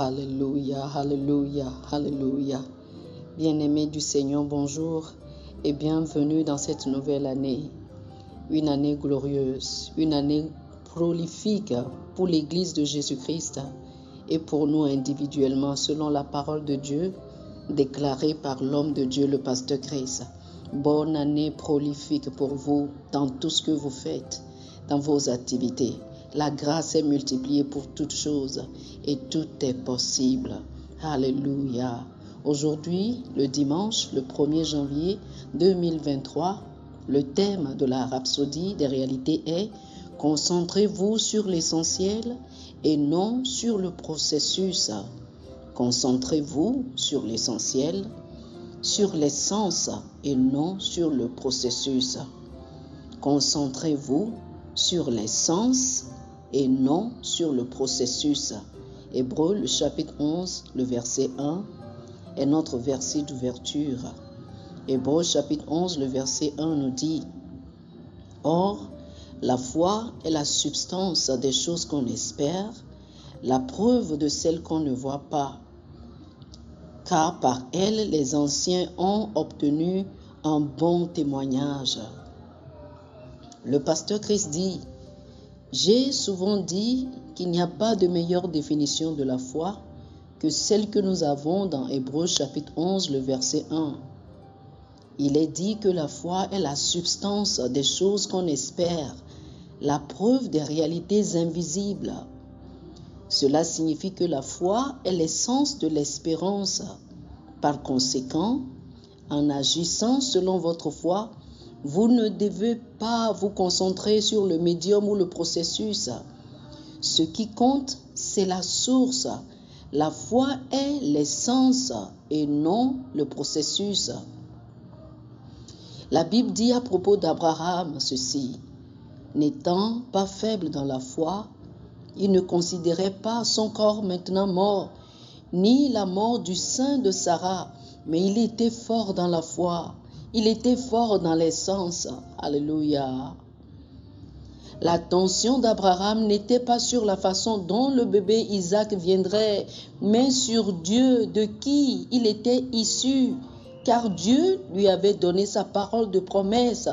alléluia, alléluia, alléluia. Bien-aimés du Seigneur, bonjour et bienvenue dans cette nouvelle année. Une année glorieuse, une année prolifique pour l'Église de Jésus-Christ et pour nous individuellement, selon la parole de Dieu déclarée par l'homme de Dieu, le pasteur Chris. Bonne année prolifique pour vous dans tout ce que vous faites, dans vos activités. La grâce est multipliée pour toutes choses et tout est possible. Alléluia. Aujourd'hui, le dimanche, le 1er janvier 2023, le thème de la rhapsodie des réalités est « Concentrez-vous sur l'essentiel et non sur le processus ». Concentrez-vous sur l'essentiel, sur l'essence et non sur le processus. Concentrez-vous sur l'essence et non sur le processus. Hébreux, le chapitre 11, le verset 1 est notre verset d'ouverture. Hébreux, chapitre 11, le verset 1 nous dit « Or, la foi est la substance des choses qu'on espère, la preuve de celles qu'on ne voit pas. Car par elle, les anciens ont obtenu un bon témoignage. » Le pasteur Christ dit « J'ai souvent dit qu'il n'y a pas de meilleure définition de la foi que celle que nous avons dans Hébreux chapitre 11, le verset 1. Il est dit que la foi est la substance des choses qu'on espère, la preuve des réalités invisibles. Cela signifie que la foi est l'essence de l'espérance. Par conséquent, en agissant selon votre foi, vous ne devez pas vous concentrer sur le médium ou le processus. Ce qui compte, c'est la source. La foi est l'essence et non le processus. La Bible dit à propos d'Abraham ceci: n'étant pas faible dans la foi, il ne considérait pas son corps maintenant mort, ni la mort du sein de Sarah, mais il était fort dans la foi. Il était fort dans l'essence. Alléluia. L'attention d'Abraham n'était pas sur la façon dont le bébé Isaac viendrait, mais sur Dieu de qui il était issu, car Dieu lui avait donné sa parole de promesse.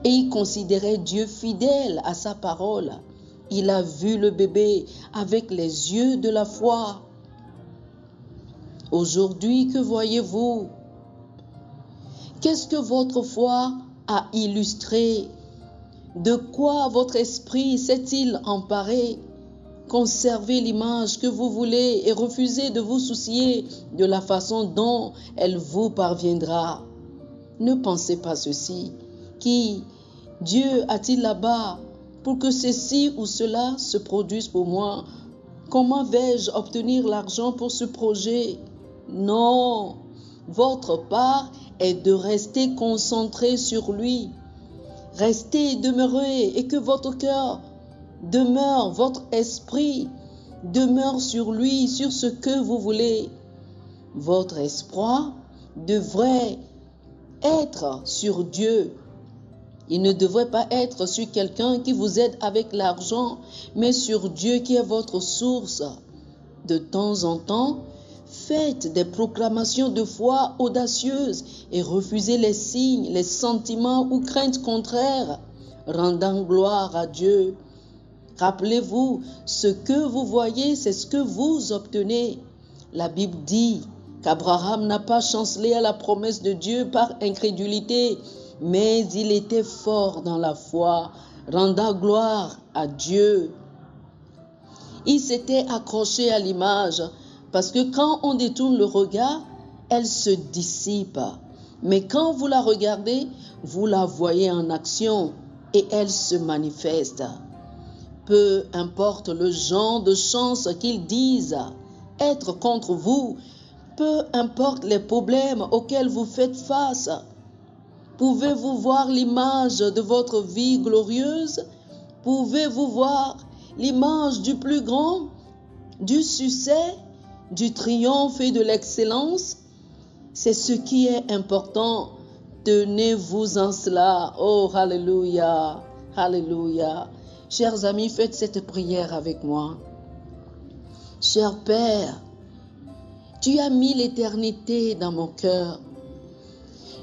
Et il considérait Dieu fidèle à sa parole. Il a vu le bébé avec les yeux de la foi. Aujourd'hui, que voyez-vous? Qu'est-ce que votre foi a illustré? De quoi votre esprit s'est-il emparé? Conservez l'image que vous voulez et refusez de vous soucier de la façon dont elle vous parviendra. Ne pensez pas ceci. Qui Dieu a-t-il là-bas pour que ceci ou cela se produise pour moi? Comment vais-je obtenir l'argent pour ce projet? Non, votre part est de rester concentré sur lui. Restez et demeurez et que votre cœur demeure, votre esprit demeure sur lui, sur ce que vous voulez. Votre espoir devrait être sur Dieu. Il ne devrait pas être sur quelqu'un qui vous aide avec l'argent, mais sur Dieu qui est votre source. De temps en temps, faites des proclamations de foi audacieuses et refusez les signes, les sentiments ou craintes contraires, rendant gloire à Dieu. Rappelez-vous, ce que vous voyez, c'est ce que vous obtenez. La Bible dit qu'Abraham n'a pas chancelé à la promesse de Dieu par incrédulité, mais il était fort dans la foi, rendant gloire à Dieu. Il s'était accroché à l'image, parce que quand on détourne le regard, elle se dissipe. Mais quand vous la regardez, vous la voyez en action et elle se manifeste. Peu importe le genre de chance qu'ils disent être contre vous, peu importe les problèmes auxquels vous faites face, pouvez-vous voir l'image de votre vie glorieuse? Pouvez-vous voir l'image du plus grand, du succès, du triomphe et de l'excellence? C'est ce qui est important. Tenez-vous en cela. Oh, alléluia, alléluia. Chers amis, faites cette prière avec moi. Cher Père, tu as mis l'éternité dans mon cœur.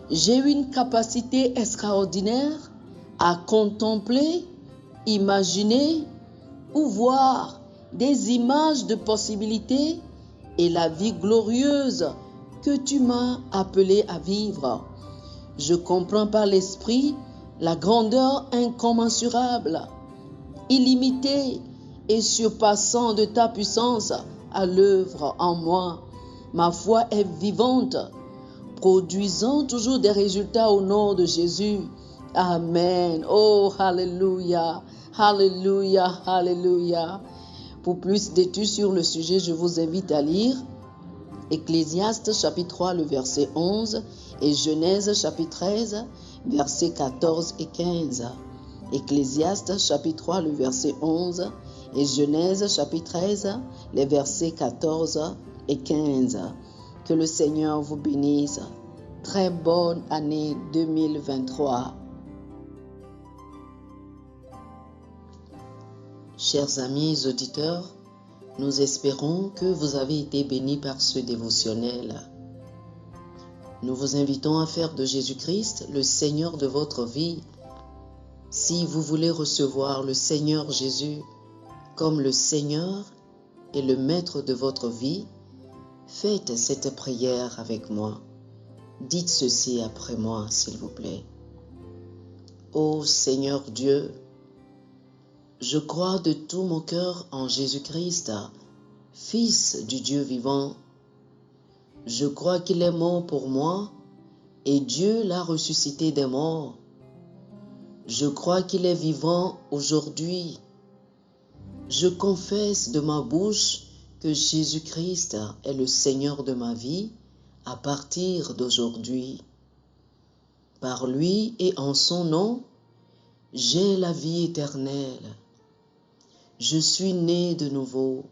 J'ai une capacité extraordinaire à contempler, imaginer ou voir des images de possibilités et la vie glorieuse que tu m'as appelé à vivre. Je comprends par l'esprit la grandeur incommensurable, illimitée et surpassant de ta puissance à l'œuvre en moi. Ma foi est vivante, produisant toujours des résultats au nom de Jésus. Amen. Oh, alléluia, alléluia, alléluia. Pour plus d'études sur le sujet, je vous invite à lire Ecclésiaste chapitre 3, le verset 11 et Genèse chapitre 13, versets 14 et 15. Ecclésiaste chapitre 3, le verset 11 et Genèse chapitre 13, les versets 14 et 15. Que le Seigneur vous bénisse. Très bonne année 2023. Chers amis auditeurs, nous espérons que vous avez été bénis par ce dévotionnel. Nous vous invitons à faire de Jésus-Christ le Seigneur de votre vie. Si vous voulez recevoir le Seigneur Jésus comme le Seigneur et le Maître de votre vie, faites cette prière avec moi. Dites ceci après moi, s'il vous plaît. Ô Seigneur Dieu, je crois de tout mon cœur en Jésus-Christ, Fils du Dieu vivant. Je crois qu'il est mort pour moi et Dieu l'a ressuscité des morts. Je crois qu'il est vivant aujourd'hui. Je confesse de ma bouche que Jésus-Christ est le Seigneur de ma vie à partir d'aujourd'hui. Par lui et en son nom, j'ai la vie éternelle. Je suis né de nouveau.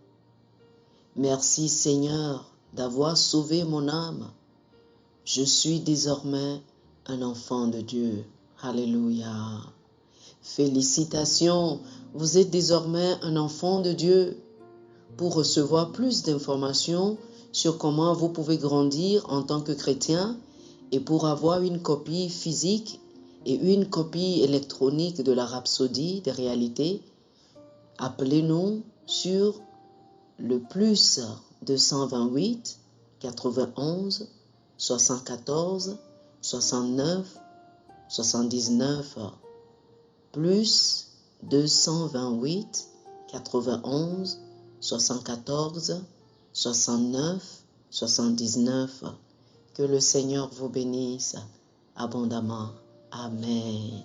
Merci Seigneur d'avoir sauvé mon âme. Je suis désormais un enfant de Dieu. Alléluia. Félicitations, vous êtes désormais un enfant de Dieu. Pour recevoir plus d'informations sur comment vous pouvez grandir en tant que chrétien et pour avoir une copie physique et une copie électronique de la Rhapsodie des réalités, appelez-nous sur le plus 228 91 74 69 79 plus 228 91 74 69 79. Que le Seigneur vous bénisse abondamment. Amen.